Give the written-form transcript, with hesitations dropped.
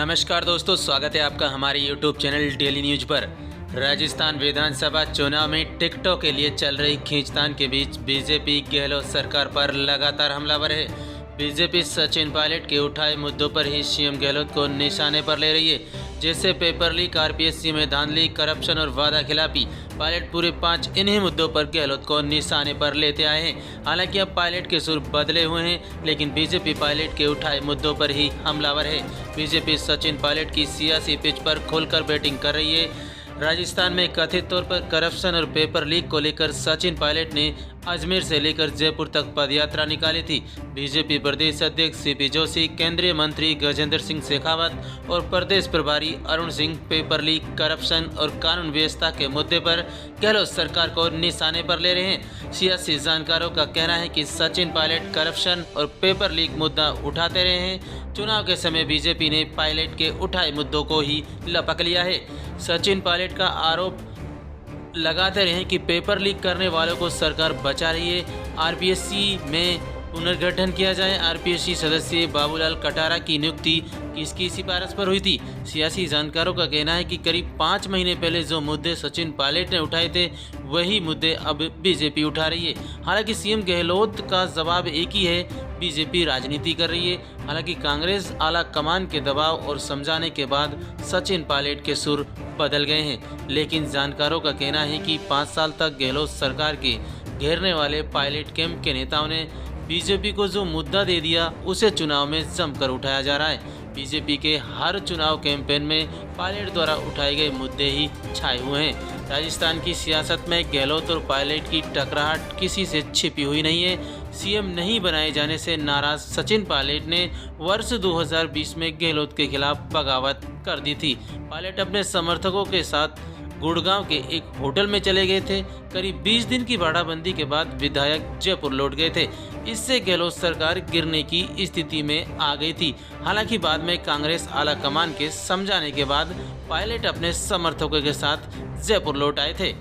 नमस्कार दोस्तों, स्वागत है आपका हमारे YouTube चैनल डेली न्यूज पर। राजस्थान विधानसभा चुनाव में टिकटों के लिए चल रही खींचतान के बीच बीजेपी गहलोत सरकार पर लगातार हमलावर है। बीजेपी सचिन पायलट के उठाए मुद्दों पर ही सीएम गहलोत को निशाने पर ले रही है, जैसे पेपर लीक, आरपीएससी में धांधली, करप्शन और वादा खिलाफी। पायलट पूरे 5 इन्हीं मुद्दों पर गहलोत को निशाने पर लेते आए हैं। हालांकि अब पायलट के सुर बदले हुए हैं, लेकिन बीजेपी पायलट के उठाए मुद्दों पर ही हमलावर है। बीजेपी सचिन पायलट की सियासी पिच पर खुलकर बैटिंग कर रही है। राजस्थान में कथित तौर पर करप्शन और पेपर लीक को लेकर सचिन पायलट ने अजमेर से लेकर जयपुर तक पदयात्रा निकाली थी। बीजेपी प्रदेश अध्यक्ष सीपी जोशी, केंद्रीय मंत्री गजेंद्र सिंह शेखावत और प्रदेश प्रभारी Arun Singh paper leak, corruption और कानून व्यवस्था के मुद्दे पर गहलोत सरकार को निशाने पर ले रहे हैं। सियासी जानकारों का कहना है कि सचिन पायलट करप्शन और पेपर लीक मुद्दा उठाते रहे हैं। चुनाव के समय बीजेपी ने पायलट के उठाए मुद्दों को ही लपक लिया है। सचिन पायलट का आरोप लगाते रहे कि पेपर लीक करने वालों को सरकार बचा रही है। आरपीएससी में पुनर्गठन किया जाए। आरपीएससी सदस्य बाबूलाल कटारा की नियुक्ति किसकी सिफारिश पर हुई थी? सियासी जानकारों का कहना है कि करीब 5 महीने पहले जो मुद्दे सचिन पायलट ने उठाए थे, वही मुद्दे अब बीजेपी उठा रही है। हालांकि सीएम गहलोत का जवाब एक ही है, बीजेपी राजनीति कर रही है। हालांकि कांग्रेस आला कमान के दबाव और समझाने के बाद सचिन पायलट के सुर बदल गए हैं, लेकिन जानकारों का कहना है कि 5 साल तक गहलोत सरकार के घेरने वाले पायलट कैंप के नेताओं ने बीजेपी को जो मुद्दा दे दिया, उसे चुनाव में जमकर उठाया जा रहा है। बीजेपी के हर चुनाव कैंपेन में पायलट द्वारा उठाए गए मुद्दे ही छाए हुए हैं। राजस्थान की सियासत में गहलोत और पायलट की टकराहट किसी से छिपी हुई नहीं है। सीएम नहीं बनाए जाने से नाराज सचिन पायलट ने वर्ष 2020 में गहलोत के खिलाफ बगावत कर दी थी। पायलट अपने समर्थकों के साथ गुड़गांव के एक होटल में चले गए थे। करीब 20 दिन की बाड़ाबंदी के बाद विधायक जयपुर लौट गए थे। इससे गहलोत सरकार गिरने की स्थिति में आ गई थी। हालांकि बाद में कांग्रेस आला कमान के समझाने के बाद पायलट अपने समर्थकों के साथ जयपुर लौट आए थे।